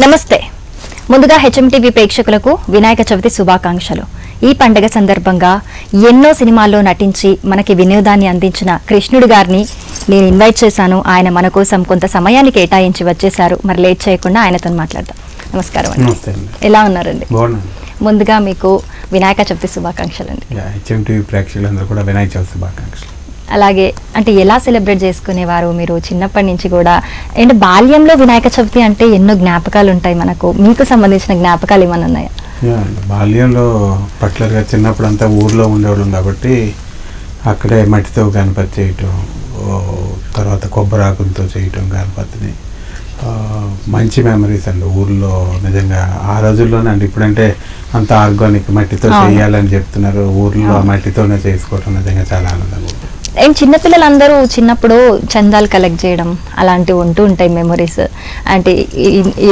నమస్తే. ముందుగా హెచ్ఎంటీవీ ప్రేక్షకులకు వినాయక చవితి శుభాకాంక్షలు. ఈ పండుగ సందర్భంగా ఎన్నో సినిమాల్లో నటించి మనకి వినోదాన్ని అందించిన కృష్ణుడు గారిని నేను ఇన్వైట్ చేశాను. ఆయన మన కోసం కొంత సమయాన్ని కేటాయించి వచ్చేశారు. మరి లేట్ చేయకుండా ఆయనతో మాట్లాడదాం. నమస్కారం అండి. ఎలా ఉన్నారండి? ముందుగా మీకు వినాయక చవితి శుభాకాంక్షలు అండి. హెచ్ఎంటీవీ ప్రేక్షకులందరూ కూడా వినాయక చవితి శుభాకాంక్షలు. అలాగే అంటే ఎలా సెలబ్రేట్ చేసుకునేవారు మీరు చిన్నప్పటి నుంచి కూడా? అండ్ బాల్యంలో వినాయక చవితి అంటే ఎన్నో జ్ఞాపకాలు ఉంటాయి మనకు. మీకు సంబంధించిన జ్ఞాపకాలు ఏమైనా ఉన్నాయా? బాల్యంలో పర్టికులర్గా చిన్నప్పుడు అంతా ఊర్లో ఉండేవాళ్ళం కాబట్టి అక్కడే మట్టితో గణపతి చేయటం, తర్వాత కొబ్బరాకులతో చేయటం గణపతిని. మంచి మెమరీస్ అండి ఊర్లో. నిజంగా ఆ రోజుల్లోనే అండి. ఇప్పుడంటే అంత ఆర్గానిక్ మట్టితో చేయాలని చెప్తున్నారు. ఊర్లో మట్టితోనే చేసుకోవటం నిజంగా చాలా ఆనందంగా ఉంటుంది. అండ్ చిన్నపిల్లలందరూ చిన్నప్పుడు చందాలు కలెక్ట్ చేయడం అలాంటివి ఉంటూ ఉంటాయి మెమరీస్. అంటే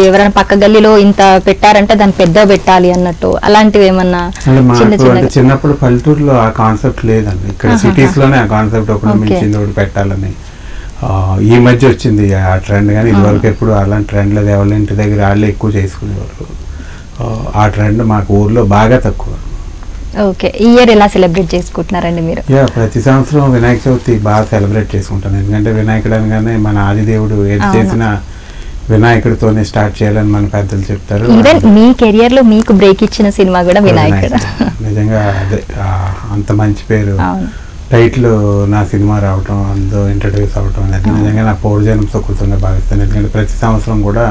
ఎవరైనా పక్క గల్లీలో ఇంత పెట్టారంటే దాన్ని పెద్ద పెట్టాలి అన్నట్టు అలాంటివి ఏమన్నా? చిన్నప్పుడు పల్లెటూరులో ఆ కాన్సెప్ట్ లేదండి. ఇక్కడ సిటీస్ లోనే ఆ కాన్సెప్ట్ ఒకటి మించింది ఒకటి పెట్టాలని. ఈ మధ్య వచ్చింది ఆ ట్రెండ్, కానీ ఇదివరకు ఎప్పుడు అలాంటి ట్రెండ్ లేదు. ఎవరి ఇంటి దగ్గర వాళ్ళే ఎక్కువ చేసుకునేవారు. ఆ ట్రెండ్ మాకు ఊర్లో బాగా తక్కువ. ఓకే, ఈ ఇయర్ ఎలా సెలబ్రేట్ చేసుకుంటున్నారండి మీరు? ప్రతి సంవత్సరం వినాయక చవితి బాగా సెలబ్రేట్ చేసుకుంటాను. ఎందుకంటే వినాయకుడు అనగానే మన ఆదిదేవుడు ఏది చేసినా వినాయకుడితోనే స్టార్ట్ చేయాలని మన పెద్దలు చెప్తారు. ఈవెన్ మీ కెరియర్ లో మీకు బ్రేక్ ఇచ్చిన సినిమా కూడా వినాయకుడు. నిజంగా అదే అంత మంచి పేరు టైటిల్ నా సినిమా రావటం, అందులో ఇంట్రడ్యూస్ అవ్వటం అనేది నిజంగా నా పౌర్జన్యం సుకృతంగా భావిస్తాను. ఎందుకంటే ప్రతి సంవత్సరం కూడా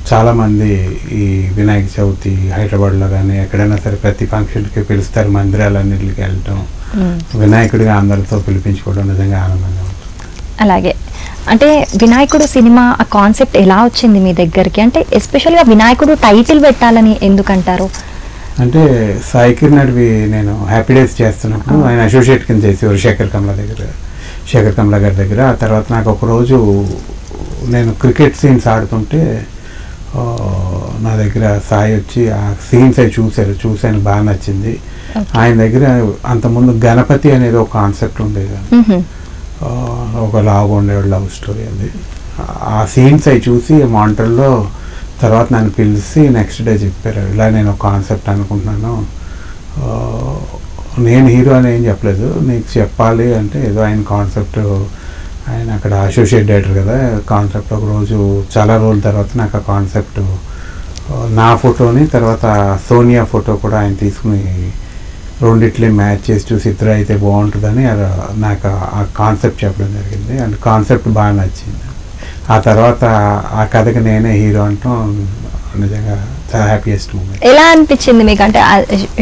చాలామంది ఈ వినాయక చవితి హైదరాబాద్లో కానీ ఎక్కడైనా సరే ప్రతి ఫంక్షన్కి పిలుస్తారు. మందిరాలన్నింటికి వెళ్ళటం, వినాయకుడిగా అందరితో పిలిపించుకోవడం నిజంగా ఆనందంగా ఉంటుంది. అలాగే అంటే వినాయకుడు సినిమా ఆ కాన్సెప్ట్ ఎలా వచ్చింది మీ దగ్గరికి? అంటే ఎస్పెషల్గా వినాయకుడు టైటిల్ పెట్టాలని ఎందుకంటారు? అంటే సాయి కిరణ్ అడివి నేను హ్యాపీ డేస్ చేస్తున్నప్పుడు ఆయన అసోసియేట్ కింద చేసేవారు శేఖర్ కమలా గారి దగ్గర. ఆ తర్వాత నాకు ఒకరోజు నేను క్రికెట్ సీన్స్ ఆడుతుంటే నా దగ్గర సాయి వచ్చి ఆ సీన్స్ అవి చూశాను బాగా నచ్చింది. ఆయన దగ్గర అంతకుముందు గణపతి అనేది ఒక కాన్సెప్ట్ ఉండేది, ఒక లాగా ఉండేవాడు లవ్ స్టోరీ. అది ఆ సీన్స్ అవి చూసి మానిటర్లో తర్వాత నన్ను పిలిచి నెక్స్ట్ డే చెప్పారు, ఇలా నేను ఒక కాన్సెప్ట్ అనుకుంటున్నాను, నేను హీరో అని ఏం చెప్పలేదు, నీకు చెప్పాలి అంటే ఏదో ఆయన కాన్సెప్ట్. ఆయన అక్కడ అసోసియేట్ డైరెక్టర్ కదా, కాన్సెప్ట్ ఒక రోజు చాలా రోజుల తర్వాత నాకు ఆ కాన్సెప్ట్ నా ఫోటోని తర్వాత సోనియా ఫోటో కూడా ఆయన తీసుకుని రెండిట్లే మ్యాచ్ చేసి చూసి ఇద్దరు అయితే బాగుంటుందని నాకు ఆ కాన్సెప్ట్ చెప్పడం జరిగింది. అండ్ కాన్సెప్ట్ బాగా నచ్చింది. ఆ తర్వాత ఆ కథకి నేనే హీరో అంటాం నిజంగా చాలా హ్యాపీయెస్ట్ మూమెంట్. ఎలా అనిపించింది మీకు? అంటే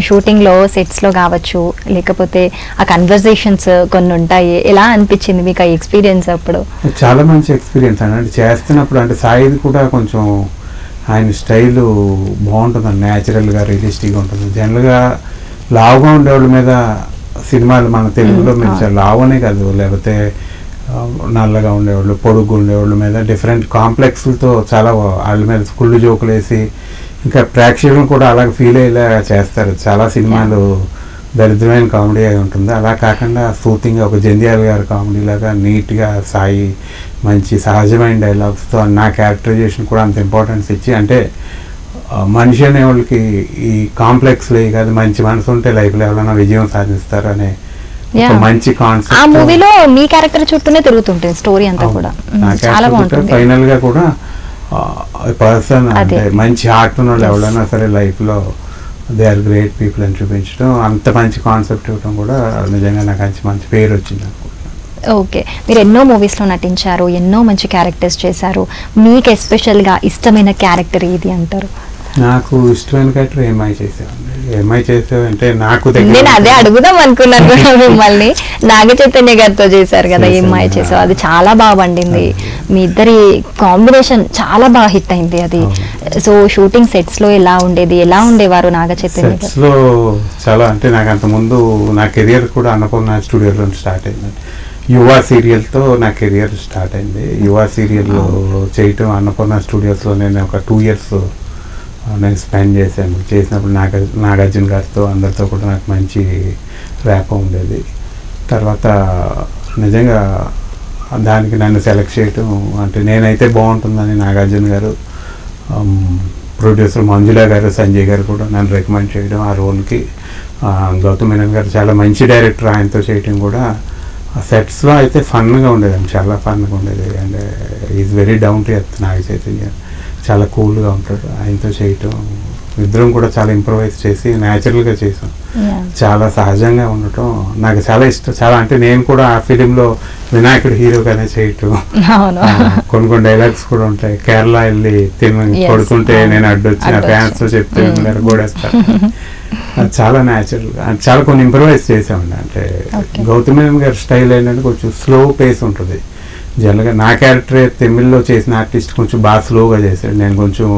షూటింగ్లో సెట్స్లో కావచ్చు, లేకపోతే ఆ కన్వర్జేషన్స్ కొన్ని ఉంటాయి, ఎలా అనిపించింది మీకు ఆ ఎక్స్పీరియన్స్ అప్పుడు? చాలా మంచి ఎక్స్పీరియన్స్ అంటే చేస్తున్నప్పుడు. అంటే సాయిది కూడా కొంచెం ఆయన స్టైల్ బాగుంటుంది, న్యాచురల్గా రియలిస్టిక్గా ఉంటుంది. జనరల్గా లావుగా ఉండేవాళ్ళ మీద సినిమాలు మన తెలుగులో మీరు లావనే కాదు, లేకపోతే నల్లగా ఉండేవాళ్ళు, పొడుగు ఉండేవాళ్ళ మీద డిఫరెంట్ కాంప్లెక్స్లతో చాలా వాళ్ళ మీద కుళ్ళు జోకులు వేసి ఇంకా ప్రేక్షకులను కూడా అలాగే ఫీల్ అయ్యేలా చేస్తారు. చాలా సినిమాలు దరిద్రమైన కామెడీ అయి ఉంటుంది. అలా కాకుండా సూతింగ్గా ఒక జంధ్యాల గారి కామెడీ లాగా నీట్గా సాయి మంచి సహజమైన డైలాగ్స్తో నా క్యారెక్టరైజేషన్ కూడా అంత ఇంపార్టెన్స్ ఇచ్చి, అంటే మనిషి అనే వాళ్ళకి ఈ కాంప్లెక్స్లో కాదు, మంచి మనసు ఉంటే లైఫ్లో ఎవరైనా విజయం సాధిస్తారు అనే మంచి కాన్సెప్ట్. ఆ మూవీలో మీ క్యారెక్టర్ చుట్టూనే తిరుగుతుంటుంది స్టోరీ అంతా కూడా. చాలా బాగుంటుంది. ఫైనల్ గా కూడా పర్సన్ అంటే మంచి హార్ట్ ఉన్న వాళ్ళు ఎవరైనా సరే లైఫ్ లో దే ఆర్ గ్రేట్ పీపుల్ అని చూపించడం, అంత మంచి కాన్సెప్ట్ ఇవ్వడం కూడా నిజంగా నాకు మంచి పేరు వచ్చింది. ఓకే, మీరు ఎన్నో మూవీస్లో నటించారు, ఎన్నో మంచి క్యారెక్టర్స్ చేశారు. మీకు ఎస్పెషల్గా ఇష్టమైన క్యారెక్టర్ ఏది అంటారు? నాకు ఇష్టమైన క్యారెక్టర్ ఏమై చేసావంటే నాకు నేను అదే అడుగుదాం అనుకున్నాను కూడా మిమ్మల్ని. నాగ చైతన్య గారితో చేశారు కదా ఏమై చేసావు, అది చాలా బాగా పండింది. మీ ఇద్దరి కాంబినేషన్ చాలా బాగా హిట్ అయింది అది. సో షూటింగ్ సెట్స్ లో ఎలా ఉండేది, ఎలా ఉండేవారు నాగ చైతన్య గారు? చాలా అంటే నాకు అంత ముందు నా కెరియర్ కూడా అన్నపూర్ణ స్టూడియోలో స్టార్ట్ అయింది. యువ సీరియల్తో నా కెరియర్ స్టార్ట్ అయింది. యువ సీరియల్ చేయటం అన్నపూర్ణ స్టూడియోస్లో నేను ఒక 2 years నేను స్పెండ్ చేశాను. చేసినప్పుడు నాగార్జున గారితో అందరితో కూడా నాకు మంచి ర్యాప్ ఉండేది. తర్వాత నిజంగా దానికి నన్ను సెలెక్ట్ చేయటం అంటే నేనైతే బాగుంటుందని నాగార్జున గారు ప్రొడ్యూసర్ మంజులా గారు, సంజయ్ గారు కూడా నన్ను రికమెండ్ చేయడం ఆ రోల్కి. గౌతమ్ మీనన్ గారు చాలా మంచి డైరెక్టర్, ఆయనతో చేయడం కూడా సెట్స్లో అయితే ఫన్గా ఉండేదండి, చాలా ఫన్గా ఉండేది. And is very down to earth Naga Chaitanya, చాలా కూల్గా ఉంటాడు. ఆయనతో చేయటం ఇద్దరం కూడా చాలా ఇంప్రూవైజ్ చేసి న్యాచురల్గా చేసాం. చాలా సహజంగా ఉండటం నాకు చాలా ఇష్టం. చాలా అంటే నేను కూడా ఆ ఫిలింలో వినాయకుడు హీరోగానే చేయటం. కొన్ని డైలాగ్స్ కూడా ఉంటాయి. కేరళ వెళ్ళి కొడుతుంటే నేను అడ్డొచ్చిన ఫ్యాన్స్ తో చెప్తే కూడేస్తాను. అది చాలా న్యాచురల్, చాలా కొన్ని ఇంప్రూవైజ్ చేసామండి. అంటే గౌతమ్ మీనన్ గారి స్టైల్ ఏంటంటే కొంచెం స్లో పేస్ ఉంటుంది. జనరల్గా నా క్యారెక్టర్ తమిళ్లో చేసిన ఆర్టిస్ట్ కొంచెం బాగా స్లోగా చేశాడు. నేను కొంచెం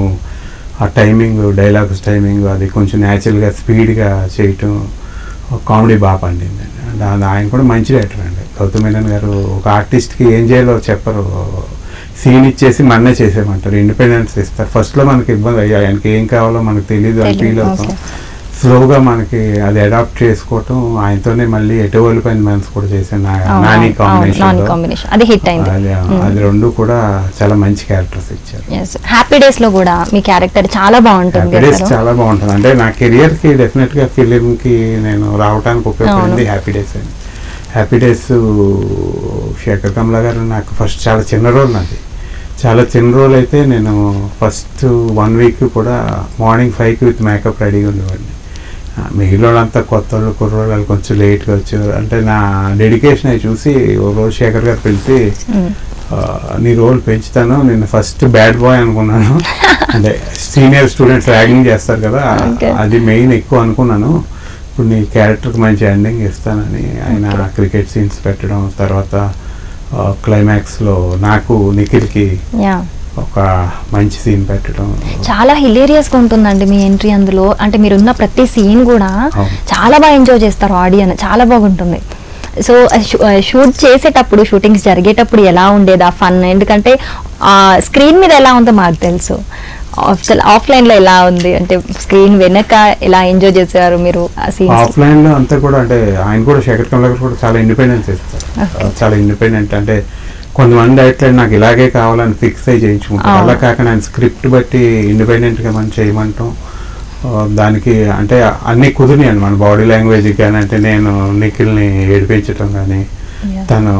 ఆ టైమింగ్, డైలాగ్స్ టైమింగ్ అది కొంచెం న్యాచురల్గా స్పీడ్గా చేయటం, కామెడీ బాగా పండిందండి. ఆయన కూడా మంచి డైరెక్టర్ అండి గౌతమ్ మీనన్ గారు. ఒక ఆర్టిస్ట్కి ఏం చేయాలో చెప్పరు, సీన్ ఇచ్చేసి మన్నే చేసేయమంటారు, ఇండిపెండెన్స్ ఇస్తారు. ఫస్ట్లో మనకి ఇబ్బంది అయ్యా, ఆయనకి ఏం కావాలో మనకు తెలియదు అని ఫీల్ అవుతాం. స్లోగా మనకి అది అడాప్ట్ చేసుకోవటం, ఆయనతోనే మళ్ళీ ఎటువంటి పైన మనసు కూడా చేశాను నాని కాంబినేషన్, అది రెండు కూడా చాలా మంచి క్యారెక్టర్స్ ఇచ్చారు. హ్యాపీ డేస్ లో కూడా మీ క్యారెక్టర్ చాలా బాగుంటుంది. హ్యాపీ డేస్ చాలా బాగుంటుంది. అంటే నా కెరియర్ కి డెఫినెట్ గా ఫిలిం కి నేను రావడానికి ఉపయోగపడింది హ్యాపీ డేస్ అండి. హ్యాపీ డేస్ శేఖర్ కమలా గారు నాకు ఫస్ట్ చాలా చిన్న రోల్, నాది చాలా చిన్న రోల్. అయితే నేను ఫస్ట్ 1 వీక్ కూడా మార్నింగ్ 5కి విత్ మేకప్ రెడీగా ఉండేవాడిని. మిగిలిన వాళ్ళంతా కొత్త వాళ్ళు, కుర్రోళ్ళు, వాళ్ళు కొంచెం లేట్గా వచ్చేవారు. అంటే నా డెడికేషన్ అవి చూసి ఓ రోజు శేఖర్ గారు పిలిచి నీ రోల్ పెంచుతాను, నేను ఫస్ట్ బ్యాడ్ బాయ్ అనుకున్నాను. అంటే సీనియర్ స్టూడెంట్స్ ర్యాగింగ్ చేస్తారు కదా, అది మెయిన్ ఎక్కువ అనుకున్నాను. ఇప్పుడు నీ క్యారెక్టర్కి మంచి ఎండింగ్ ఇస్తానని ఆయన క్రికెట్ సీన్స్ పెట్టడం, తర్వాత క్లైమాక్స్లో నాకు నిఖిల్కి ఒక మంచి సీన్ పెట్టడం, చాలా హిలేరియస్ గా ఉంటుందండి మీ ఎంట్రీ అందులో. అంటే మీరున్న ప్రతి సీన్ కూడా చాలా బాగా ఎంజాయ్ చేస్తారు ఆడియన్స్, చాలా బాగుంటుంది. సో షూట్ చేసేటప్పుడు, షూటింగ్స్ జరిగేటప్పుడు ఎలా ఉండేది ఆ ఫన్? ఎందుకంటే స్క్రీన్ మీద ఎలా ఉందో మాకు తెలుసు, ఆఫ్లైన్ లో ఎలా ఉంది, అంటే స్క్రీన్ వెనక ఎలా ఎంజాయ్ చేశారు మీరు ఆ సీన్? ఆఫ్లైన్ లో అంతా కూడా అంటే ఆయన కూడా శేఖర్ కమలా గారు కూడా చాలా ఇండిపెండెన్స్ ఇస్తారు, చాలా ఇండిపెండెంట్. అంటే కొంతమంది డైరెక్టర్ నాకు ఇలాగే కావాలని ఫిక్స్ అయ్యి చేయించుకుంటారు. అలా కాకుండా ఆయన స్క్రిప్ట్ బట్టి ఇండిపెండెంట్గా మనం చేయమంటాం. దానికి అంటే అన్నీ కుదిరినాయండి మన బాడీ లాంగ్వేజ్ కానీ. అంటే నేను నిఖిల్ని ఏడిపించడం కానీ, తను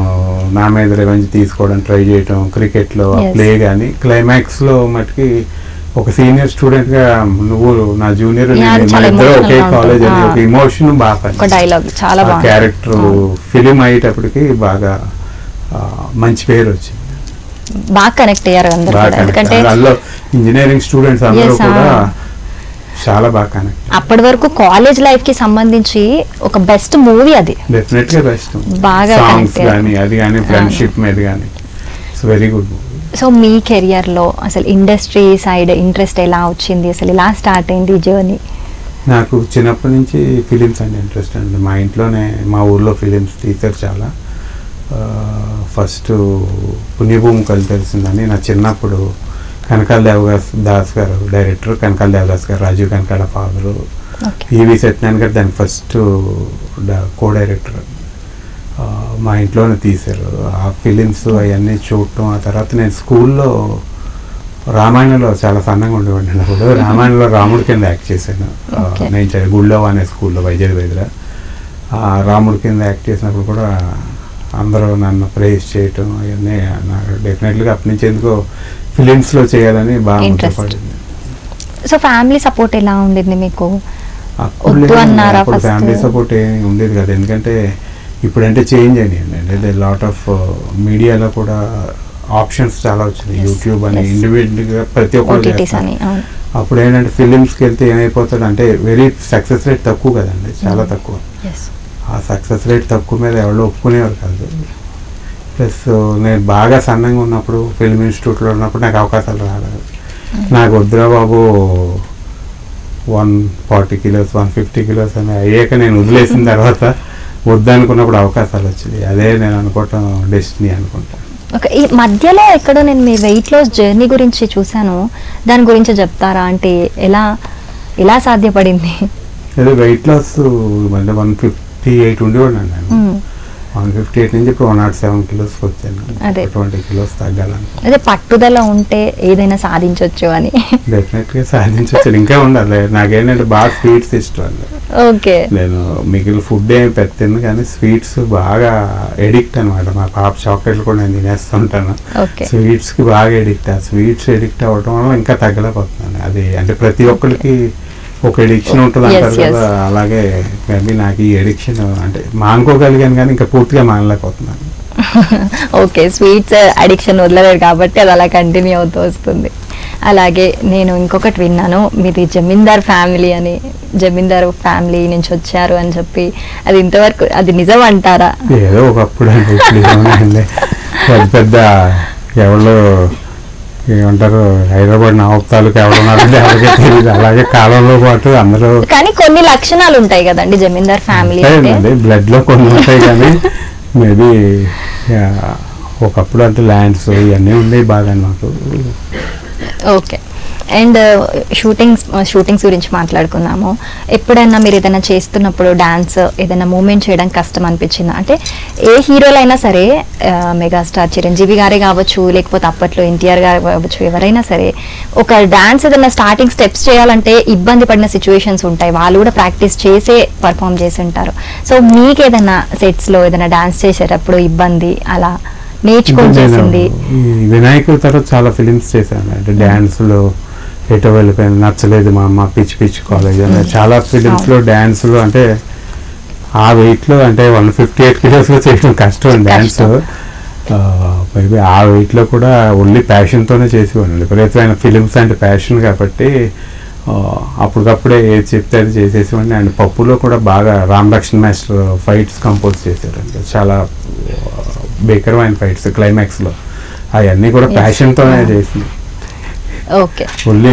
నా మీద రివెంజ్ తీసుకోవడం ట్రై చేయటం, క్రికెట్లో ప్లే కానీ, క్లైమాక్స్లో మటుకి ఒక సీనియర్ స్టూడెంట్గా నువ్వు నా జూనియర్, మన ఇద్దరు ఒకే కాలేజ్ అని ఒక ఇమోషన్ బాగా క్యారెక్టర్ ఫిలిం అయ్యేటప్పటికి బాగా మంచి పేరు వచ్చింది, బాగా కనెక్ట్ అయ్యారు అందరూ. ఎందుకంటే అందులో ఇంజనీరింగ్ స్టూడెంట్స్ అందరూ కూడా చాలా బాగా కనెక్ట్. అప్పటి వరకు కాలేజ్ లైఫ్ కి సంబంధించి ఒక బెస్ట్ మూవీ అది, డెఫినెట్ గా బెస్ట్. బాగా సాంగ్స్ కానీ అది కానీ ఫ్రెండ్షిప్ మీద కానీ it's very good movie. So me career లో అసలు ఇండస్ట్రీ సైడ్ ఇంట్రెస్ట్ ఎలా వచ్చింది, అసలు ఎలా స్టార్ట్ అయింది జర్నీ? నాకు చిన్నప్పటి నుంచి ఫిలిమ్స్ అంటే ఇంట్రెస్ట్ అండి. మా ఇంట్లోనే, మా ఊర్లో ఫిలిమ్స్ తీశారు చాలా. ఫస్ట్ పుణ్యభూమి కలి తెలిసిందని నా చిన్నప్పుడు కనకాల దేవదాస్ గారు డైరెక్టర్, కనకాల దేవదాస్ గారు రాజీవ్ కనకాల ఫాదరు, ఈవి సత్యనారాయణ గారు దానికి ఫస్ట్ కో డైరెక్టర్. మా ఇంట్లోనే తీశారు ఆ ఫిలిమ్స్ అవన్నీ చూడటం. ఆ తర్వాత నేను స్కూల్లో రామాయణంలో చాలా సన్నగా ఉండేవాడిని. అప్పుడు రామాయణంలో రాముడి కింద యాక్ట్ చేశాను. నేను గుళ్ళో అనే స్కూల్లో వైజాగ్ దగ్గర రాముడి కింద యాక్ట్ చేసినప్పుడు కూడా అందరూ నన్ను ప్రైజ్ చేయటం అవన్నీ నాకు డెఫినెట్గా అప్పటి నుంచి ఎందుకో ఫిలిమ్స్లో చేయాలని బాగా ఇష్టపడింది. సో ఫ్యామిలీ సపోర్ట్ ఎలా ఉండేది మీకు? అప్పుడు ఫ్యామిలీ సపోర్ట్ ఏమి ఉండేది కదా, ఎందుకంటే ఇప్పుడంటే చేంజ్ అయినాయండి. అంటే లాట్ ఆఫ్ మీడియాలో కూడా ఆప్షన్స్ చాలా వచ్చినాయి, యూట్యూబ్ అని ఇండివిజువల్గా ప్రతి ఒక్కరు. అప్పుడు ఏంటంటే ఫిలిమ్స్కి వెళ్తే ఏమైపోతాడు అంటే వెరీ సక్సెస్ రేట్ తక్కువ కదండి, చాలా తక్కువ. ఆ సక్సెస్ రేట్ తక్కువ మీద ఎవరో ఒప్పుకునేవారు కాదు. ప్లస్ నేను బాగా సన్నంగా ఉన్నప్పుడు ఫిల్మ్ ఇన్స్టిట్యూట్లో ఉన్నప్పుడు నాకు అవకాశాలు రాలేదు. నాకు వద్దురా బాబు 140 kilos 150 kilos అని అయ్యాక నేను వదిలేసిన తర్వాత వద్దనుకున్నప్పుడు అవకాశాలు వచ్చింది. అదే నేను అనుకోవటం డెస్టినీ అనుకుంటాను. ఓకే, ఈ మధ్యలో ఎక్కడో నేను మీ వెయిట్ లాస్ జర్నీ గురించి చూశాను, దాని గురించి చెప్తారా? అంటే ఎలా సాధ్యపడింది? అదే వెయిట్ లాస్ అంటే 158 ఉండేవాడిని నేను. 158 నుంచి ఇప్పుడు 107 కిలోస్కి వచ్చాను. అదే. 20 కిలోస్ తగ్గాలని. అదే పట్టుదల ఉంటే ఏదైనా సాధించవచ్చు అని. డెఫినెట్గా సాధించవచ్చు. ఇంకా ఉండాలి. నాకేంటంటే బాగా స్వీట్స్ ఇష్టం అండి. ఓకే. నేను మిగిలిన ఫుడ్ ఏమి పెట్టాను కానీ స్వీట్స్ బాగా ఎడిక్ట్ అనమాట. మా పాప చాక్లెట్లు కూడా నేను తినేస్తుంటాను. ఓకే. స్వీట్స్కి బాగా ఎడిక్ట్. ఆ స్వీట్స్ ఎడిక్ట్ అవ్వడం వల్ల ఇంకా తగ్గలేకపోతున్నాను. అది అంటే ప్రతి ఒక్కరికి ఒక ఎడిక్షన్ ఉంటుంది అంటారు కదా, అలాగే మేబీ నాకు ఈ ఎడిక్షన్ అంటే మానుకోగలిగాను కానీ ఇంకా పూర్తిగా మానలేకపోతున్నాను. ఓకే. స్వీట్స్ అడిక్షన్ వదలలేదు కాబట్టి అది అలా కంటిన్యూ అవుతూ వస్తుంది. అలాగే నేను ఇంకొకటి విన్నాను, మీది జమీందార్ ఫ్యామిలీ అని, జమీందార్ ఫ్యామిలీ నుంచి వచ్చారు అని చెప్పి, అది ఇంతవరకు అది నిజం అంటారా? ఏదో ఒకప్పుడు అండి, ఇప్పుడు పెద్ద పెద్ద ఎవరు ఏమంటారు హైదరాబాద్ నవాబ్ తాలూకా ఎవరున్నారంటే ఎవరికీ తెలియదు. అలాగే కాలంలో పాటు అందరూ కానీ కొన్ని లక్షణాలు ఉంటాయి కదండి జమీందార్ ఫ్యామిలీ అంటే. బ్లడ్ లో కొన్ని ఉంటాయి కానీ మేబీ ఒకప్పుడు అంటే ల్యాండ్స్ ఇవన్నీ ఉండేవి బాగా నాకు. ఓకే. అండ్ షూటింగ్స్ గురించి మాట్లాడుకుందాము. ఎప్పుడైనా మీరు ఏదైనా చేస్తున్నప్పుడు డాన్స్ ఏదైనా మూమెంట్ చేయడం కష్టం అనిపించిందా? అంటే ఏ హీరోలైనా సరే, మెగాస్టార్ చిరంజీవి గారే కావచ్చు, లేకపోతే అప్పట్లో ఎన్టీఆర్ గారు కావచ్చు, ఎవరైనా సరే ఒక డాన్స్ ఏదైనా స్టార్టింగ్ స్టెప్స్ చేయాలంటే ఇబ్బంది పడిన సిచ్యువేషన్స్ ఉంటాయి. వాళ్ళు కూడా ప్రాక్టీస్ చేసే పర్ఫామ్ చేసి ఉంటారు. సో మీకు ఏదైనా సెట్స్లో ఏదైనా డాన్స్ చేసేటప్పుడు ఇబ్బంది అలా నేర్చుకొని చేసింది? వినాయకుడి తర్వాత చాలా ఫిలిమ్స్ చేశాను. అంటే డ్యాన్స్లో ఎటో వెళ్ళిపోయింది, నచ్చలేదు మా అమ్మ, పిచ్చి పిచ్చి కాలేజ్ అని చాలా ఫిలిమ్స్లో డ్యాన్స్లో అంటే ఆ వెయిట్లో అంటే 158 కిలోస్లో చేయడం కష్టం డ్యాన్స్. మేబీ ఆ వెయిట్లో కూడా ఓన్లీ ప్యాషన్తోనే చేసేవాడిని. విపరీతమైన ఫిలిమ్స్ అంటే ప్యాషన్ కాబట్టి అప్పటికప్పుడే ఏది చెప్తే అది చేసేసేవాడిని. అండ్ పప్పులో కూడా బాగా Ram Lakshman master fights compose చేశారండి. చాలా భీకరమైన ఫైట్స్ క్లైమాక్స్లో, అవన్నీ కూడా ప్యాషన్తోనే చేసింది. ఓకే. ఓన్లీ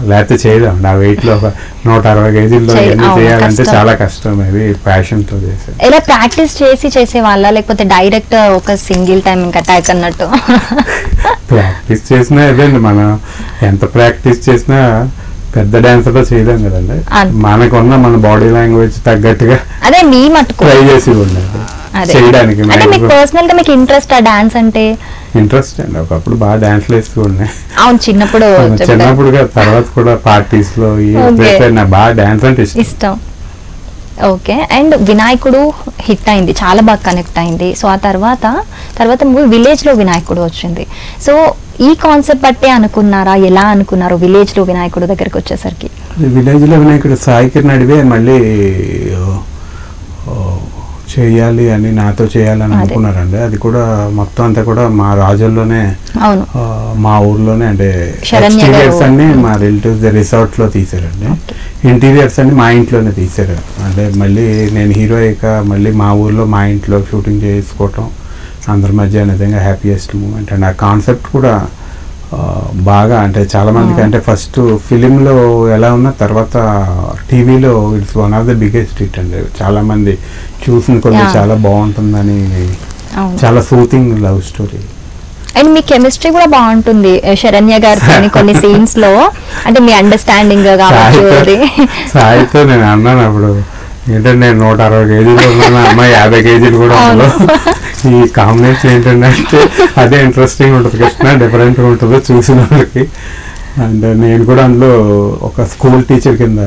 లేకపోతే చేయలేం. నా వెయిట్లో ఒక 160 కేజీల్లో ఎన్ని చేయాలంటే చాలా కష్టం. అది ప్యాషన్తో చేసే. ఇలా ప్రాక్టీస్ చేసే వాళ్ళ, లేకపోతే డైరెక్ట్ ఒక సింగిల్ టైం ఇంకా అటాక్ అన్నట్టు? ప్రాక్టీస్ చేసినా ఇదండి, మనం ఎంత ప్రాక్టీస్ చేసినా పెద్ద డాన్సర్లో చేయలేం కదండి. మనకున్న మన బాడీ లాంగ్వేజ్ తగ్గట్టుగా అదే మీ మటుకు ట్రై చేసి ఉండాలి చేయడానికి. పర్సనల్ గా మీకు ఇంట్రెస్ట్ ఆ డాన్స్ అంటే? ఇంట్రెస్ట్ అండి. ఒకప్పుడు బాగా డాన్స్లు వేస్తూ ఉన్నాయి. అవును, చిన్నప్పుడు తర్వాత కూడా పార్టీస్ లో నాకు బాగా డాన్స్ అంటే ఇష్టం. ఓకే. అండ్ వినాయకుడు హిట్ అయింది, చాలా బాగా కనెక్ట్ అయింది. సో ఆ తర్వాత మూవీ విలేజ్ లో వినాయకుడు వచ్చింది. సో ఈ కాన్సెప్ట్ బట్టే అనుకున్నారా, ఎలా అనుకున్నారు విలేజ్ లో వినాయకుడు దగ్గరికి వచ్చేసరికి? విలేజ్ లో వినాయకుడు సాయి కిరణ్ అడివే మళ్ళీ చేయాలి అని, నాతో చేయాలని అనుకున్నారండి. అది కూడా మొత్తం అంతా కూడా మా రాజుల్లోనే, మా ఊర్లోనే, అంటే ఎక్స్టీరియర్స్ అన్ని మా రిలేటివ్స్ రిసార్ట్ లో తీసారండి. ఇంటీరియర్స్ అన్ని మా ఇంట్లోనే తీసారు. అంటే మళ్ళీ నేను హీరో అయ్యాక మళ్ళీ మా ఊర్లో మా ఇంట్లో షూటింగ్ చేసుకోవటం అందరి మధ్య నిజంగా హ్యాపీయెస్ట్ మూమెంట్. అండ్ ఆ కాన్సెప్ట్ కూడా బాగా అంటే చాలా మందికి అంటే ఫస్ట్ ఫిలింలో ఎలా ఉన్నా తర్వాత టీవీలో it's one of the biggest hit అండి. చాలా మంది చూసిన కొన్ని చాలా బాగుంటుందని, చాలా soothing love story. And me chemistry కూడా బాగుంటుంది శరణ్య గారి కొన్ని సీన్స్ లో, అంటే మీ అండర్స్టాండింగ్ కావచ్చు. సాయితో నేను అన్నాను అప్పుడు, ఏంటంటే నేను 160 కేజీలు ఉన్నాను, అమ్మాయి 50 కేజీలు కూడా ఉన్నాను. ఈ కాంబినేషన్ ఏంటంటే అదే ఇంట్రెస్టింగ్ ఉంటుంది, కృష్ణ డిఫరెంట్గా ఉంటుందో చూసిన వాళ్ళకి. అండ్ నేను కూడా అందులో ఒక స్కూల్ టీచర్ కింద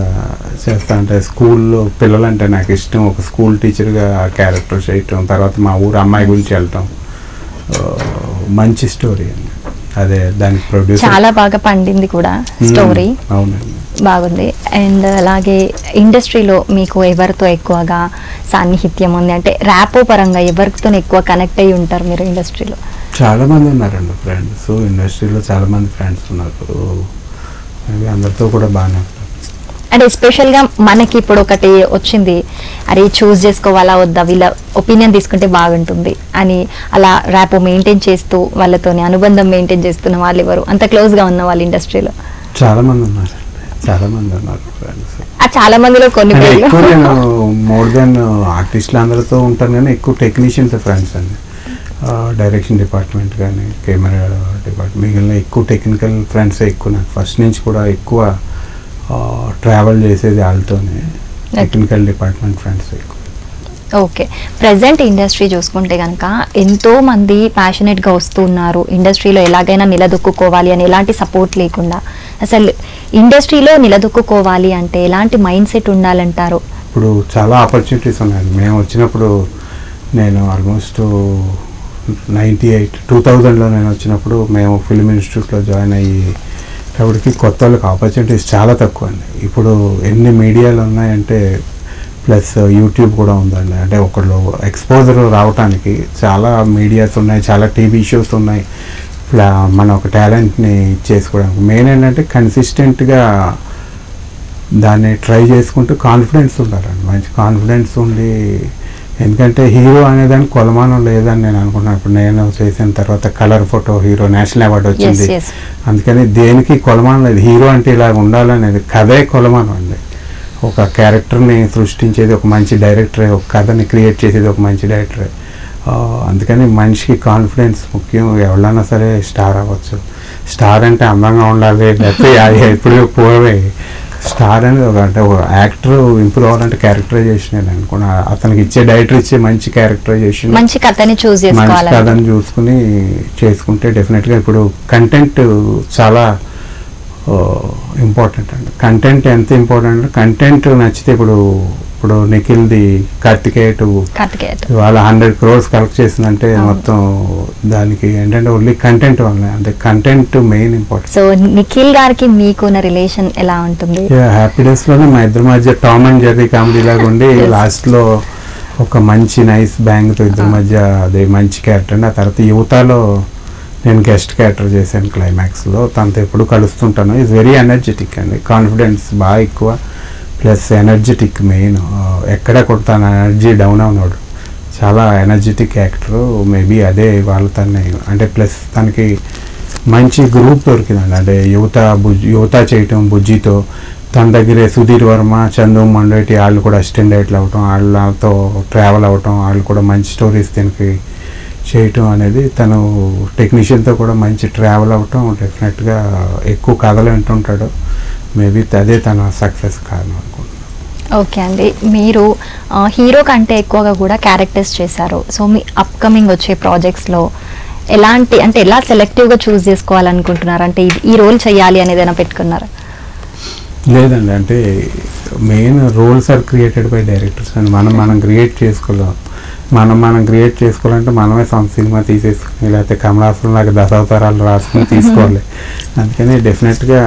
చేస్తా. అంటే స్కూల్లో పిల్లలంటే నాకు ఇష్టం. ఒక స్కూల్ టీచర్గా క్యారెక్టర్ చేయటం, తర్వాత మా ఊరు అమ్మాయి గురించి వెళ్ళటం, మంచి స్టోరీ అండి. అదే దానికి ప్రొడ్యూసర్ చాలా బాగా పండింది కూడా స్టోరీ. అవునండి, బాగుంది. అండ్ అలాగే ఇండస్ట్రీలో మీకు ఎవరితో ఎక్కువగా సాన్నిహిత్యం ఉంది, అంటే ర్యాపో పరంగా ఎవరితో ఎక్కువ కనెక్ట్ అయ్యి ఉంటారు మీరు ఇండస్ట్రీలో? చాలా మంది ఉన్నారండి ఫ్రెండ్స్. ఇండస్ట్రీలో చాలా మంది ఫ్రెండ్స్ ఉన్నారు. అందరితో కూడా బాగానే. అంటే ఎస్పెషల్గా మనకి ఇప్పుడు ఒకటి వచ్చింది, అరే చూస్ చేసుకోవాలా వద్దా, వీళ్ళ ఒపీనియన్ తీసుకుంటే బాగుంటుంది అని, అలా ర్యాపో మెయింటైన్ చేస్తూ వాళ్ళతోని అనుబంధం మెయింటైన్ చేస్తున్న వాళ్ళు ఎవరు అంత క్లోజ్గా ఉన్న వాళ్ళు ఇండస్ట్రీలో? చాలా మంది ఉన్నారు, చాలా మంది ఉన్నారు ఫ్రెండ్స్. ఆ చాలా మందిలో కొన్ని ఎక్కువ నేను మోర్ దెన్ ఆర్టిస్టులు అందరితో ఉంటాను కానీ ఎక్కువ టెక్నీషియన్స్ ఫ్రెండ్స్ అండి. డైరెక్షన్ డిపార్ట్మెంట్ కానీ కెమెరా డిపార్ట్మెంట్, మిగిలిన ఎక్కువ టెక్నికల్ ఫ్రెండ్స్ ఎక్కువ. నాకు ఫస్ట్ నుంచి కూడా ఎక్కువ ట్రావెల్ చేసేది వాళ్ళతోనే, టెక్నికల్ డిపార్ట్మెంట్ ఫ్రెండ్స్ ఎక్కువ. ఓకే, ప్రజెంట్ ఇండస్ట్రీ చూసుకుంటే కనుక ఎంతో మంది ప్యాషనెట్గా వస్తున్నారు ఇండస్ట్రీలో, ఎలాగైనా నిలదొక్కుకోవాలి అని ఎలాంటి సపోర్ట్ లేకుండా. అసలు ఇండస్ట్రీలో నిలదొక్కుకోవాలి అంటే ఎలాంటి మైండ్ సెట్ ఉండాలంటారు? ఇప్పుడు చాలా ఆపర్చునిటీస్ ఉన్నాయండి. మేము వచ్చినప్పుడు నేను ఆల్మోస్ట్ 2000లో నేను వచ్చినప్పుడు మేము ఫిల్మ్ ఇన్స్టిట్యూట్లో జాయిన్ అయ్యి కాబట్టి కొత్త వాళ్ళకి ఆపర్చునిటీస్ చాలా తక్కువ అండి. ఇప్పుడు ఎన్ని మీడియాలు ఉన్నాయంటే ప్లస్ యూట్యూబ్ కూడా ఉందండి. అంటే ఒకళ్ళు ఎక్స్పోజర్ రావడానికి చాలా మీడియాస్ ఉన్నాయి, చాలా టీవీ షోస్ ఉన్నాయి. మన ఒక టాలెంట్ని చేసుకోవడానికి మెయిన్ ఏంటంటే కన్సిస్టెంట్గా దాన్ని ట్రై చేసుకుంటూ కాన్ఫిడెన్స్ ఉండాలండి. మంచి కాన్ఫిడెన్స్ ఉండి, ఎందుకంటే హీరో అనేదానికి కొలమానం లేదని నేను అనుకుంటున్నాను. ఇప్పుడు నేను చేసిన తర్వాత colour photo hero national award వచ్చింది. అందుకని దేనికి కొలమానం లేదు. హీరో అంటే ఇలా ఉండాలనేది కథే కొలమానం అండి. ఒక క్యారెక్టర్ని సృష్టించేది ఒక మంచి డైరెక్టరే, ఒక కథని క్రియేట్ చేసేది ఒక మంచి డైరెక్టరే. అందుకని మనిషికి కాన్ఫిడెన్స్ ముఖ్యం. ఎవరైనా సరే స్టార్ అవ్వచ్చు. స్టార్ అంటే అందంగా ఉండాలి, లేకపోతే ఎప్పుడు పోవే. స్టార్ అనేది అంటే ఒక యాక్టర్ ఇంప్రూవ్ అవ్వాలంటే క్యారెక్టరైజేషన్ అనుకున్నా. అతనికి ఇచ్చే డైరెక్టర్ ఇచ్చే మంచి క్యారెక్టరైజేషన్, మంచి కథని చూసుకుని చేసుకుంటే డెఫినెట్గా. ఇప్పుడు కంటెంట్ చాలా ఇంపార్టెంట్ అండి. కంటెంట్ ఎంత ఇంపార్టెంట్ అంటే కంటెంట్ నచ్చితే ఇప్పుడు నిఖిల్ది కార్తికేయ 2 వాళ్ళ 100 crores కలెక్ట్ చేసిందంటే మొత్తం దానికి ఏంటంటే ఓన్లీ కంటెంట్ వల్ల, అంటే content main important. So Nikhil గారికి మీకున్న రిలేషన్ ఎలా ఉంటుంది? హ్యాపీ డేస్ లోనే మా ఇద్దరి మధ్య టామ్ అండ్ జెర్రీ కామెడీ లాగా ఉండి లాస్ట్ లో ఒక మంచి నైస్ బ్యాంగ్ తో ఇద్దరి మధ్య అదే మంచి క్యారెక్టర్ అండి. ఆ తర్వాత యువతలో నేను గెస్ట్ క్యారెక్టర్ చేశాను క్లైమాక్స్లో. తనతో ఎప్పుడు కలుస్తుంటాను. ఈజ్ వెరీ ఎనర్జెటిక్ అండి, కాన్ఫిడెన్స్ బాగా ఎక్కువ, ప్లస్ ఎనర్జెటిక్ మెయిన్. ఎక్కడ కూడా తన ఎనర్జీ డౌన్ అవునాడు. చాలా ఎనర్జెటిక్ యాక్టరు. మేబీ అదే వాళ్ళు తనని అంటే ప్లస్ తనకి మంచి గ్రూప్ దొరికిందండి. అంటే యువత చేయటం బుజ్జితో, తన దగ్గరే సుధీర్ వర్మ, చందు మండేటి వాళ్ళు కూడా అసిస్టెంట్ డైరెక్టర్ అవ్వటం, వాళ్ళతో ట్రావెల్ అవ్వటం, వాళ్ళు కూడా మంచి స్టోరీస్ దీనికి చేయటం అనేది, తను టెక్నీషియన్తో కూడా మంచి ట్రావెల్ అవ్వటం, డెఫినెట్గా ఎక్కువ కథలు వింటుంటాడు. మేబీ అదే తన సక్సెస్ కారణం అనుకుంటున్నాను. ఓకే అండి, మీరు హీరో కంటే ఎక్కువగా కూడా క్యారెక్టర్స్ చేశారు. సో మీ అప్కమింగ్ వచ్చే ప్రాజెక్ట్స్లో ఎలాంటి, అంటే ఎలా సెలెక్టివ్గా చూస్ చేసుకోవాలనుకుంటున్నారు? అంటే ఈ రోల్ చేయాలి అని ఏదైనా పెట్టుకున్నారా? లేదండి, అంటే main roles are created by directors అని మనం క్రియేట్ చేసుకోలేం. మనం క్రియేట్ చేసుకోవాలంటే మనమే సినిమా తీసేసుకుని, లేకపోతే కమలాసనం లాగా దశావతారాలు రాసుకుని తీసుకోవాలి. అందుకని డెఫినెట్గా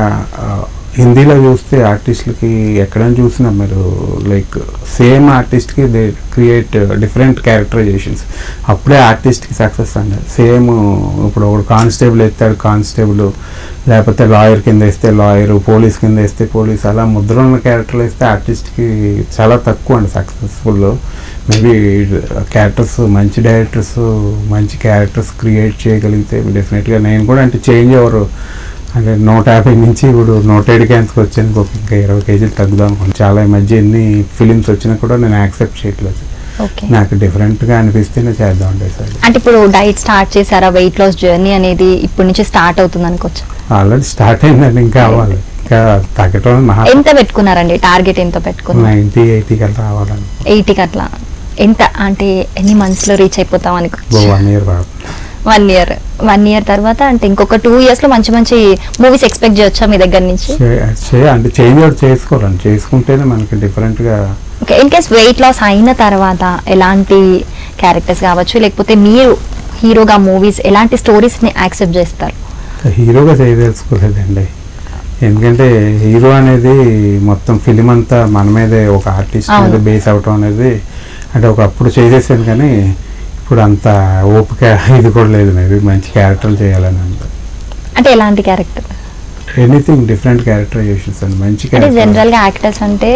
హిందీలో చూస్తే ఆర్టిస్టులకి ఎక్కడైనా చూసినా మీరు లైక్ సేమ్ ఆర్టిస్ట్కి దే క్రియేట్ డిఫరెంట్ క్యారెక్టరైజేషన్స్. అప్పుడే ఆర్టిస్ట్కి సక్సెస్ అండి. సేమ్ ఇప్పుడు ఒకడు కానిస్టేబుల్ ఎత్తాడు కానిస్టేబుల్, లేకపోతే లాయర్ కింద వేస్తే లాయరు, పోలీస్ కింద వేస్తే పోలీస్, అలా ముద్ర ఉన్న క్యారెక్టర్లు వేస్తే ఆర్టిస్ట్కి చాలా తక్కువ అండి సక్సెస్ఫుల్. మేబీ క్యారెక్టర్స్ మంచి డైరెక్టర్స్ మంచి క్యారెక్టర్స్ క్రియేట్ చేయగలిగితే డెఫినెట్గా నేను కూడా అంటే చేంజ్ అవ్వరు. అంటే 150 నుంచి ఇప్పుడు 107 క్యాన్స్కి వచ్చాను. ఇంకా 20 kgs తగ్గుదాం అనుకోండి. చాలా ఈ మధ్య ఎన్ని ఫిలిమ్స్ వచ్చినా కూడా నేను యాక్సెప్ట్ చేయట్లేదు. నాకు డిఫరెంట్గా అనిపిస్తేనే చేద్దాం అంటే సార్. అంటే ఇప్పుడు డైట్ స్టార్ట్ చేశారా? వెయిట్ లాస్ జర్నీ అనేది ఇప్పటి నుంచి స్టార్ట్ అవుతుంది అనుకోవచ్చు? ఆల్రెడీ స్టార్ట్ అయిందండి, ఇంకా అవ్వాలి. ఇంకా తగ్గటం. ఎంత పెట్టుకున్నారండి టార్గెట్? ఎంత పెట్టుకున్నారు? 90-80 కల్లా రావాలని. 80 అట్లా ఎంత అంటే ఎన్ని మంత్స్లో రీచ్ అయిపోతాం అనుకోవచ్చు? 1 year పడుతుంది. 1 year తర్వాత అంటే ఇంకొక 2 yearsలో మంచి మంచి మూవీస్ ఎక్స్పెక్ట్ చేయొచ్చా మీ దగ్గర నుంచి? అంటే చేంజ్ అవుట్ చేసుకోవాలండి, చేసుకుంటేనే మనకి డిఫరెంట్గా. Okay, in case weight loss అయిన తర్వాత ఎలాంటి క్యారెక్టర్స్ కావచ్చు, లేకపోతే మీరు హీరోగా మూవీస్ ఎలాంటి స్టోరీస్ని యాక్సెప్ట్ చేస్తారు? హీరోగా చేయదలుచుకోలేదండి, ఎందుకంటే హీరో అనేది మొత్తం ఫిలిం అంతా మన మీదే, ఒక ఆర్టిస్ట్ మీద బేస్ అవటం అనేది. అంటే ఒకప్పుడు చేసేసాను కానీ ఇప్పుడు అంత ఓపిక ఇది కూడా లేదు. మేబీ మంచి క్యారెక్టర్లు చేయాలని అంత. అంటే ఎలాంటి క్యారెక్టర్? ఎనీథింగ్ డిఫరెంట్ క్యారెక్టరైజేషన్స్ అండి. మంచి క్యారెక్టర్. జనరల్గా యాక్టర్స్ అంటే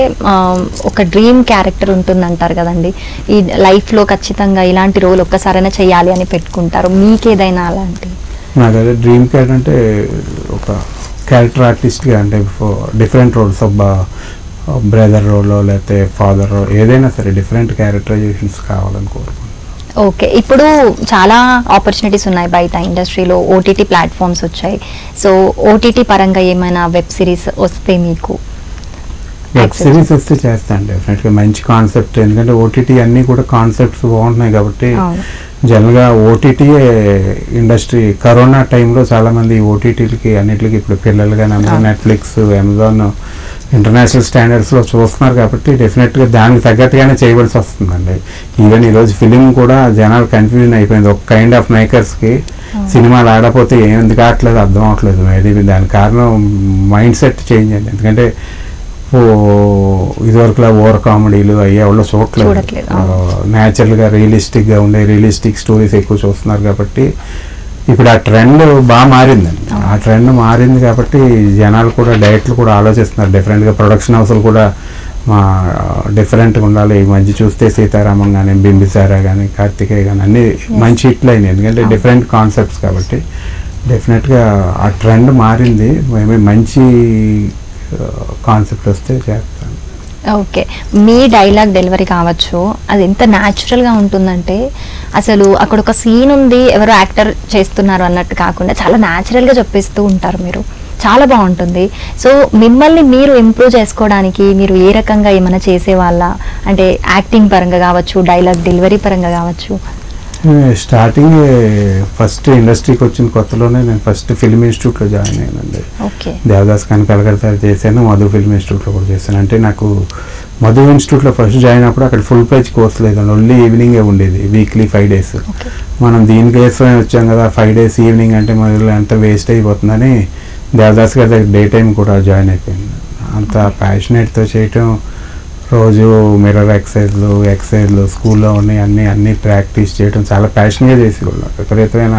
ఒక డ్రీమ్ క్యారెక్టర్ ఉంటుంది అంటారు కదండి, ఈ లైఫ్లో ఖచ్చితంగా ఇలాంటి రోల్ ఒక్కసారైనా చేయాలి అని పెట్టుకుంటారు. మీకేదైనా అలాంటి? నాకు అదే డ్రీమ్ క్యారెక్టర్ అంటే ఒక క్యారెక్టర్ ఆర్టిస్ట్గా, అంటే డిఫరెంట్ రోల్స్, బ్రదర్ రోల్ లేకపోతే ఫాదర్ రోల్, ఏదైనా సరే డిఫరెంట్ క్యారెక్టరైజేషన్స్ కావాలని కోరుకుంటున్నాను. ఓకే, ఇప్పుడు చాలా ఆపర్చునిటీస్ ఉన్నాయి బయట ఇండస్ట్రీలో, ఓటీటీ ప్లాట్ఫామ్స్ వచ్చాయి. సో ఓటీటీ పరంగా ఏమైనా వెబ్ సిరీస్ వస్తే మీకు వెబ్ సిరీస్ వస్తే చేస్తాను డెఫినెట్గా, మంచి కాన్సెప్ట్. ఎందుకంటే ఓటీటీ అన్నీ కూడా కాన్సెప్ట్స్ బాగుంటున్నాయి కాబట్టి జనరల్గా ఓటీటీయే ఇండస్ట్రీ. కరోనా టైంలో చాలామంది ఓటీటీలకి అన్నిటికి ఇప్పుడు పిల్లలు కానీ అందరూ నెట్ఫ్లిక్స్, అమెజాన్ ఇంటర్నేషనల్ స్టాండర్డ్స్లో చూస్తున్నారు కాబట్టి డెఫినెట్గా దానికి తగ్గట్టుగానే చేయవలసి వస్తుందండి. ఈవెన్ ఈరోజు ఫిలిం కూడా జనాలు కన్ఫ్యూజన్ అయిపోయింది. ఒక కైండ్ ఆఫ్ మేకర్స్కి సినిమాలు ఆడపోతే ఎందుకు ఆడట్లేదు అర్థం అవట్లేదు. మేబీ దానికి కారణం మైండ్ సెట్ చేంజ్ అండి. ఎందుకంటే ఇదివరకులా ఓవర్ కామెడీలు అయ్యే వాళ్ళు చూడట్లేదు, న్యాచురల్గా రియలిస్టిక్గా ఉండే రియలిస్టిక్ స్టోరీస్ ఎక్కువ చూస్తున్నారు కాబట్టి ఇప్పుడు ఆ ట్రెండ్ బాగా మారిందండి. ఆ ట్రెండ్ మారింది కాబట్టి జనాలు కూడా డైరెక్ట్లు కూడా ఆలోచిస్తున్నారు డిఫరెంట్గా. ప్రొడక్షన్ హౌస్లు కూడా డిఫరెంట్గా ఉండాలి. ఈ మధ్య చూస్తే సీతారామం కానీ, బింబిసారా కానీ, కార్తికేయ కానీ అన్నీ మంచి హిట్లు అయినాయి. ఎందుకంటే డిఫరెంట్ కాన్సెప్ట్స్ కాబట్టి డెఫినెట్గా ఆ ట్రెండ్ మారింది. మేమే మంచి కాన్సెప్ట్ వస్తే చేస్తాను. ఓకే, మీ డైలాగ్ డెలివరీ కావచ్చు, అది ఎంత న్యాచురల్గా ఉంటుందంటే అసలు అక్కడ ఒక సీన్ ఉంది, ఎవరో యాక్టర్ చేస్తున్నారు అన్నట్టు కాకుండా చాలా న్యాచురల్గా చెప్పేస్తూ ఉంటారు మీరు. చాలా బాగుంటుంది. సో మిమ్మల్ని మీరు ఇంప్రూవ్ చేసుకోవడానికి మీరు ఏ రకంగా ఏమైనా చేసేవాళ్ళ, అంటే యాక్టింగ్ పరంగా కావచ్చు, డైలాగ్ డెలివరీ పరంగా కావచ్చు? స్టార్టింగ్ ఫస్ట్ ఇండస్ట్రీకి వచ్చిన కొత్తలోనే నేను ఫస్ట్ ఫిల్మ్ ఇన్స్టిట్యూట్లో జాయిన్ అయ్యానండి. దేవదాస్ కనకాలగడ్డ చేశాను, మధు ఫిల్మ్ ఇన్స్టిట్యూట్లో కూడా చేశాను. అంటే నాకు మధు ఇన్స్టిట్యూట్లో ఫస్ట్ జాయిన్ అప్పుడు అక్కడ ఫుల్ ప్రైజ్ కోర్స్ లేదండి, ఓన్లీ ఈవినింగే ఉండేది, వీక్లీ 5 days. మనం దీనికోసమే వచ్చాం కదా, 5 days ఈవినింగ్ అంటే మొదలు ఎంత వేస్ట్ అయిపోతుందని దేవదాస్ గారి దగ్గర డే టైం కూడా జాయిన్ అయిపోయింది. అంత ప్యాషనేట్తో చేయటం, రోజు మిర్రర్ ఎక్సర్సైజ్లు స్కూల్లో ఉన్నాయి అన్నీ ప్రాక్టీస్ చేయడం చాలా ప్యాషన్గా చేసేవాళ్ళు. విపరీతమైన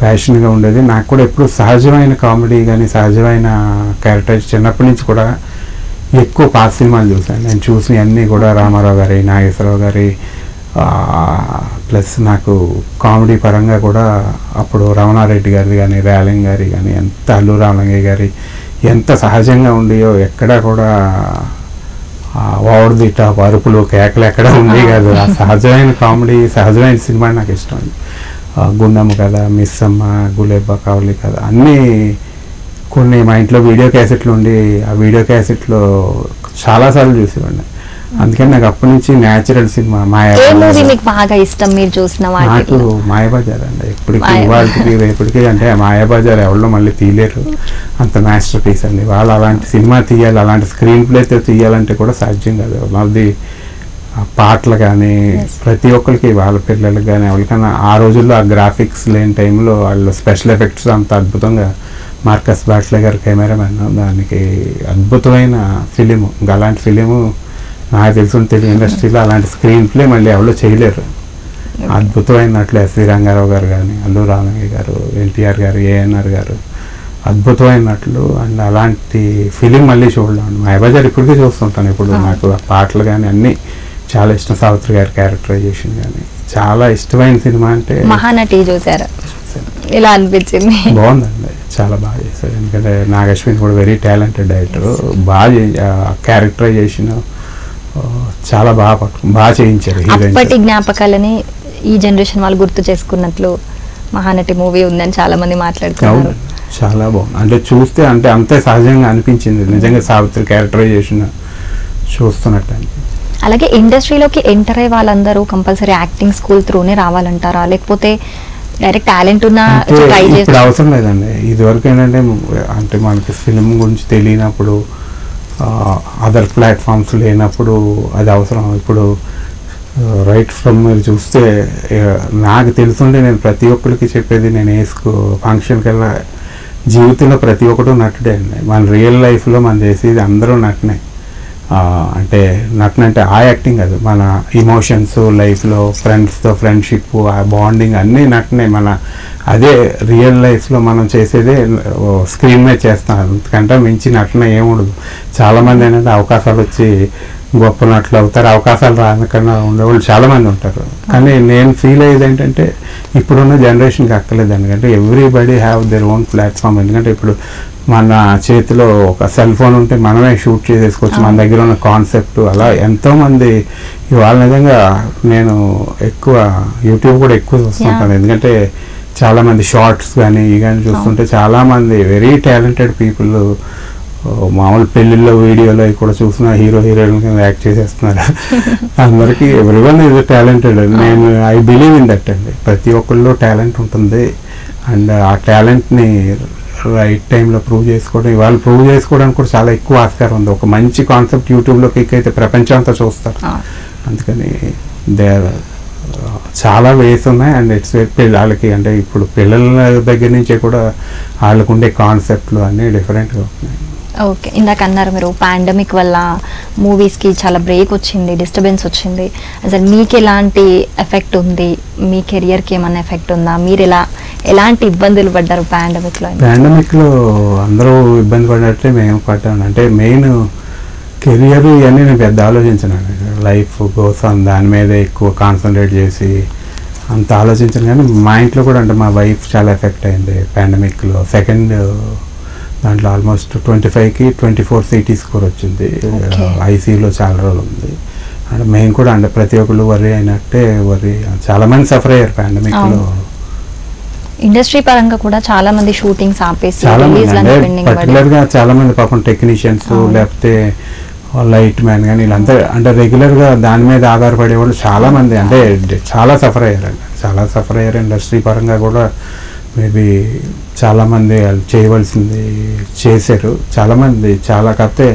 ప్యాషన్గా ఉండేది. నాకు కూడా ఎప్పుడు సహజమైన కామెడీ కానీ సహజమైన క్యారెక్టర్స్ చిన్నప్పటి నుంచి కూడా ఎక్కువ పాత సినిమాలు చూశాను. నేను చూసినవి అన్నీ కూడా రామారావు గారి, నాగేశ్వరరావు గారి, ప్లస్ నాకు కామెడీ పరంగా కూడా అప్పుడు రమణారెడ్డి గారిది కానీ, రేలంగ్ గారి కానీ, ఎంత అల్లు రామలింగయ్య గారి ఎంత సహజంగా ఉండేయో, ఎక్కడా కూడా ఓవర్ ది టాప్ అరుపులు కేకలు ఎక్కడ ఉండే కాదు. ఆ సహజమైన కామెడీ, సహజమైన సినిమా నాకు ఇష్టం. గుండమ్మ కథ, మిస్ అమ్మ, గులేబా కావలి కథ అన్నీ కొన్ని మా ఇంట్లో వీడియో క్యాసెట్లు ఉండి ఆ వీడియో క్యాసెట్లో చాలాసార్లు చూసేవాడిని. అందుకని నాకు అప్పటి నుంచి న్యాచురల్ సినిమా బాగా ఇష్టం. మీరు చూసిన నాకు మాయాబజార్ అండి ఎప్పటికీ, వాళ్ళకి రేపటికి. అంటే మాయాబజార్ ఎవరిలో మళ్ళీ తీయలేరు, అంత మాస్టర్ పీస్ అండి. వాళ్ళు అలాంటి సినిమా తీయాలి, అలాంటి స్క్రీన్ ప్లేతో తీయాలంటే కూడా సాధ్యం కాదు. వాళ్ళది పాటలు కానీ ప్రతి ఒక్కరికి, వాళ్ళ పిల్లలకి కానీ ఎవరికైనా ఆ రోజుల్లో ఆ గ్రాఫిక్స్ లేని టైంలో వాళ్ళు స్పెషల్ ఎఫెక్ట్స్ అంత అద్భుతంగా, మార్కస్ బాట్లే గారు కెమెరామెన్, దానికి అద్భుతమైన ఫిలిము. ఇంకా అలాంటి ఫిలిము నాకు తెలుసు తెలుగు ఇండస్ట్రీలో అలాంటి స్క్రీన్ ప్లే మళ్ళీ ఎవరో చేయలేరు. అద్భుతమైన నటులు ఎస్వి రంగారావు గారు కానీ, అల్లు రామలింగయ్య గారు, ఎన్టీఆర్ గారు, ఏఎన్ఆర్ గారు అద్భుతమైన నటులు. అండ్ అలాంటి ఫిలిం మళ్ళీ చూడలేం. మాయాబజార్ ఇప్పటికీ చూస్తుంటాను. ఇప్పుడు నాకు ఆ పాటలు కానీ అన్నీ చాలా ఇష్టం. సావిత్రి గారి క్యారెక్టరైజేషన్ కానీ చాలా ఇష్టమైన సినిమా అంటే మహానటి. చూసారా, ఇలా అనిపించింది? బాగుందండి, చాలా బాగా చేశారు. ఎందుకంటే నాగశ్విన్ కూడా వెరీ టాలెంటెడ్ డైరెక్టర్. బాగా క్యారెక్టరైజేషన్ చాలా బాగా చేయించారు. అప్పటి జ్ఞాపకాలని ఈ జనరేషన్ వాళ్ళు గుర్తు చేసుకున్నట్లు మహానటి మూవీ ఉందని చాలా మంది మాట్లాడుతున్నారు. చాలా బాగుంది. అంటే చూస్తే అంటే అంతే సహజంగా అనిపించింది. నిజంగా సావిత్రి క్యారెక్టరైజేషన్ చూస్తున్నట్టు అనిపించింది. అలాగే ఇండస్ట్రీలోకి ఎంటర్ అయ్యే వాళ్ళందరూ కంపల్సరీ యాక్టింగ్ స్కూల్ త్రూనే రావాలంటారా, లేకపోతే డైరెక్ట్ టాలెంట్ ఉన్నా ట్రై చేసి? ఇప్పుడు అవసరం లేదండి. ఇదివరకు ఏంటంటే అంటే మనకి ఫిల్మ్ గురించి తెలియనప్పుడు, అదర్ ప్లాట్ఫామ్స్ లేనప్పుడు అది అవసరం. ఇప్పుడు రైట్ ఫ్రమ్ మీరు చూస్తే నాకు తెలుసుంటే నేను ప్రతి ఒక్కరికి చెప్పేది, నేను ఫంక్షన్కి వెళ్ళా జీవితంలో ప్రతి ఒక్కరు నటుడే అండి. మన రియల్ లైఫ్లో మనం చేసేది అందరూ నటనే. అంటే నటనంటే ఆ యాక్టింగ్ కాదు, మన ఇమోషన్స్ లైఫ్లో ఫ్రెండ్స్తో ఫ్రెండ్షిప్, ఆ బాండింగ్ అన్నీ నటనే. మన అదే రియల్ లైఫ్లో మనం చేసేదే స్క్రీన్ మీద చేస్తాం. అంతకంటే మించి నటన ఏముండదు. చాలామంది ఏంటంటే అవకాశాలు వచ్చి గొప్ప నటులు అవుతారు, అవకాశాలు రాకన్నా ఉండేవాళ్ళు చాలామంది ఉంటారు. కానీ నేను ఫీల్ అయ్యేది ఏంటంటే ఇప్పుడున్న జనరేషన్కి అక్కర్లేదు. ఎందుకంటే everybody have their own platform. ఎందుకంటే ఇప్పుడు మన చేతిలో ఒక సెల్ ఫోన్ ఉంటే మనమే షూట్ చేసేసుకోవచ్చు, మన దగ్గర ఉన్న కాన్సెప్ట్. అలా ఎంతోమంది ఇవాళ నిజంగా నేను ఎక్కువ యూట్యూబ్ కూడా ఎక్కువ చూస్తుంటాను. ఎందుకంటే చాలామంది షార్ట్స్ కానీ ఇవి కానీ చూస్తుంటే చాలామంది వెరీ టాలెంటెడ్ పీపుల్ మామూలు పెళ్ళిళ్ళలో వీడియోలో కూడా చూసిన హీరో హీరోయిన్ కింద యాక్ట్ చేసేస్తున్నారు. అందరికీ ఎవ్రీవన్ ఈజ్ టాలెంటెడ్. నేను ఐ బిలీవ్ ఇన్ దట్ అండి. ప్రతి ఒక్కళ్ళలో టాలెంట్ ఉంటుంది. అండ్ ఆ టాలెంట్ని రైట్ టైంలో ప్రూవ్ చేసుకోవడం, ఇవాళ ప్రూవ్ చేసుకోవడానికి కూడా చాలా ఎక్కువ ఆస్కారం ఉంది. ఒక మంచి కాన్సెప్ట్ యూట్యూబ్లో క్లిక్ అయితే ప్రపంచం అంతా చూస్తారు. అందుకని చాలా వేస్ ఉన్నాయి. అండ్ ఇట్స్ వాళ్ళకి అంటే ఇప్పుడు పిల్లల దగ్గర నుంచే కూడా వాళ్ళకు ఉండే కాన్సెప్ట్లు అన్నీ డిఫరెంట్గా ఉన్నాయి. ఓకే, ఇందాక అన్నారు మీరు పాండమిక్ వల్ల మూవీస్కి చాలా బ్రేక్ వచ్చింది, డిస్టర్బెన్స్ వచ్చింది. అసలు మీకు ఎలాంటి ఎఫెక్ట్ ఉంది? మీ కెరియర్కి ఏమైనా ఎఫెక్ట్ ఉందా? మీరు ఎలాంటి ఇబ్బందులు పడ్డారు పాండమిక్లో? పాండమిక్లో అందరూ ఇబ్బంది పడినట్లే మేము పడ్డాను. అంటే మెయిన్ కెరియర్ ఇవన్నీ నేను పెద్ద ఆలోచించాను. లైఫ్ కోసం దాని మీదే ఎక్కువ కాన్సన్ట్రేట్ చేసి అంత ఆలోచించాను. కానీ మా ఇంట్లో కూడా అంటే మా వైఫ్ చాలా ఎఫెక్ట్ అయింది పాండమిక్లో. సెకండ్ దాంట్లో ఆల్మోస్ట్ 25కి 24 CT స్కోర్ వచ్చింది. ఐసీయూలో చాలా రోజులు ఉంది. అంటే మేము కూడా అంటే ప్రతి ఒక్కళ్ళు వరి అయినట్టే చాలా మంది సఫర్ అయ్యారు పాండమిక్లో. ఇండస్ట్రీ పరంగా కూడా చాలా మంది షూటింగ్స్ ఆపేసి పర్టికులర్గా చాలా మంది పాపం టెక్నీషియన్స్ లేకపోతే లైట్ మ్యాన్ కానీ వీళ్ళంతా అంటే రెగ్యులర్గా దాని మీద ఆధారపడే వాళ్ళు చాలా మంది అంటే చాలా సఫర్ అయ్యారండి. చాలా సఫర్ అయ్యారు. ఇండస్ట్రీ పరంగా కూడా మేబీ చాలామంది చేయవలసింది చేశారు చాలామంది. కాకపోతే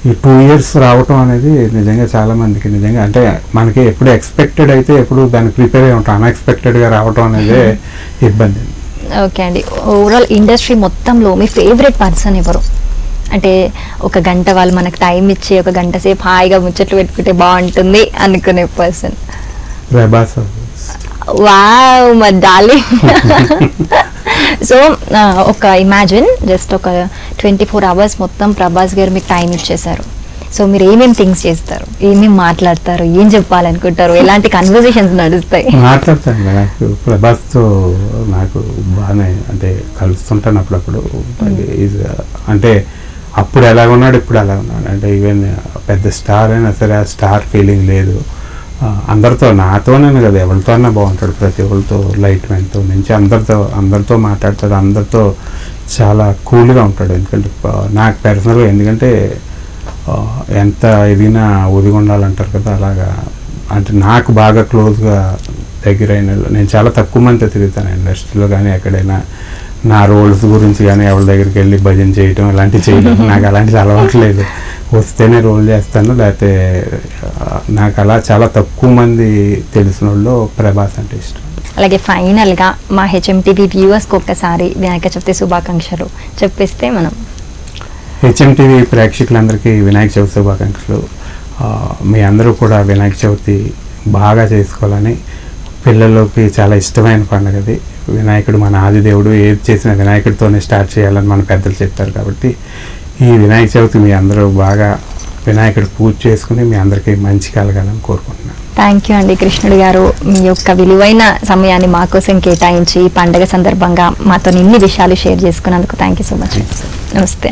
ఈ 2 years రావటం అనేది నిజంగా చాలామందికి నిజంగా అంటే మనకి ఎప్పుడు ఎక్స్పెక్టెడ్ అయితే ఎప్పుడు దానికి ప్రిపేర్ అయి ఉంటాం. అన్ఎక్స్పెక్టెడ్గా రావటం అనేది ఇబ్బంది. ఓకే అండి, ఓవరాల్ ఇండస్ట్రీ మొత్తంలో మీ ఫేవరెట్ పర్సన్ ఎవరు? అంటే ఒక గంట వాళ్ళు మనకు టైం ఇచ్చి ఒక గంట సేపు హాయిగా ముచ్చట్లు పెట్టుకుంటే బాగుంటుంది అనుకునే person? Prabhas. Wow, my darling. So ఒక ఇమాజిన్ జస్ట్ ఒక 24 hours మొత్తం ప్రభాస్ గారు మీకు టైం ఇచ్చేసారు. సో మీరు ఏమేమి థింగ్స్ చేస్తారు, ఏమేమి మాట్లాడతారు, ఏం చెప్పాలనుకుంటారు, ఎలాంటి కన్వర్సేషన్స్ నడుస్తాయి? మాట్లాడతాను. నాకు ప్రభాస్తో నాకు బాగానే అంటే కలుస్తుంటాను అప్పుడప్పుడు. అంటే అప్పుడు ఎలా ఉన్నాడు ఇప్పుడు ఎలా ఉన్నాడు అంటే ఈవెన్ పెద్ద స్టార్ అయినా సరే ఆ స్టార్ ఫీలింగ్ లేదు. అందరితో నాతోనే కదా ఎవరితో అన్నా బాగుంటాడు. ప్రతి ఒక్కరితో లైట్ మ్యాన్తో నుంచి అందరితో మాట్లాడతాడు. అందరితో చాలా కూల్గా ఉంటాడు. ఎందుకంటే నాకు పర్సనల్గా ఎందుకంటే ఎంత ఎదిగినా ఒదిగి ఉండాలంటారు కదా, అలాగా అంటే నాకు బాగా క్లోజ్గా దగ్గరైన నేను చాలా తక్కువ మందితో తిరుగుతాను ఇండస్ట్రీలో. కానీ ఎక్కడైనా నా రోల్స్ గురించి కానీ ఎవరి దగ్గరికి వెళ్ళి భజన చేయటం ఇలాంటివి చేయడం నాకు అలాంటిది అలవాట్లేదు. వస్తేనే రోల్ చేస్తాను, లేకపోతే నాకు అలా చాలా తక్కువ మంది తెలిసిన వాళ్ళు ప్రభాస్ అంటే ఇష్టం. అలాగే ఫైనల్గా మా హెచ్ఎంటీవీ వ్యూవర్స్కి ఒక్కసారి వినాయక చవితి శుభాకాంక్షలు చెప్పేస్తే మనం. హెచ్ఎంటీవీ ప్రేక్షకులందరికీ వినాయక చవితి శుభాకాంక్షలు. మీ అందరూ కూడా వినాయక చవితి బాగా చేసుకోవాలని. పిల్లలకి చాలా ఇష్టమైన పండుగది. వినాయకుడు మన ఆది దేవుడు. ఏది చేసినా వినాయకుడితోనే స్టార్ట్ చేయాలని మన పెద్దలు చెప్పారు. కాబట్టి ఈ వినాయక చవితి మీ అందరూ బాగా వినాయకుడు పూజ చేసుకుని మీ అందరికీ మంచి కలగాలని కోరుకుంటున్నాను. థ్యాంక్ యూ అండి కృష్ణుడు గారు, మీ యొక్క విలువైన సమయాన్ని మా కోసం కేటాయించి ఈ పండుగ సందర్భంగా మాతో ఇన్ని విషయాలు షేర్ చేసుకున్నందుకు థ్యాంక్ యూ సో మచ్. నమస్తే.